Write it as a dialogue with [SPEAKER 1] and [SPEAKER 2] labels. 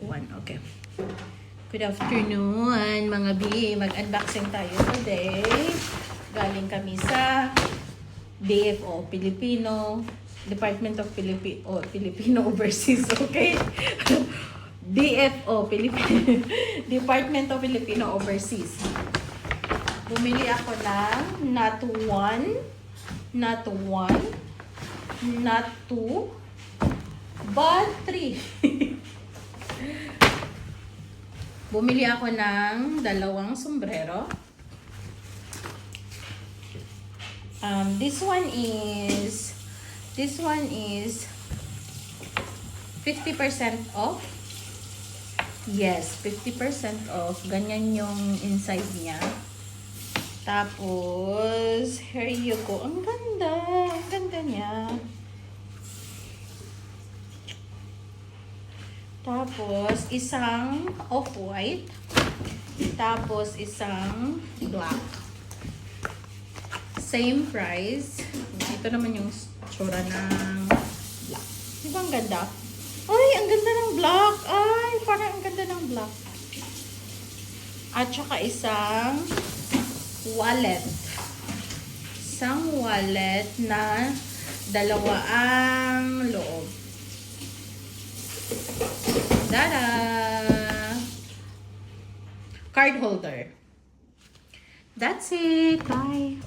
[SPEAKER 1] One, okay. Good afternoon, mga B. Mag-unboxing tayo today. Galing kami sa DFO, Department of Filipino Overseas, okay? DFO, Department of Filipino Overseas. Bumili ako ng not 1, not 2, but 3. Bumili ako ng 2 sombrero. This one is 50% off. Yes, 50% off. Ganyan yung inside niya. Tapos, here you go. Ang ganda. Ang ganda niya. Tapos, isang off-white. Tapos, isang black. Same price. Ito naman yung tsura ng black. Di ba ang ganda? Ay, ang ganda ng black. Ay, parang ang ganda ng black. At saka isang wallet. Isang wallet na 2 ang loob. Tada! Card holder. That's it. Bye.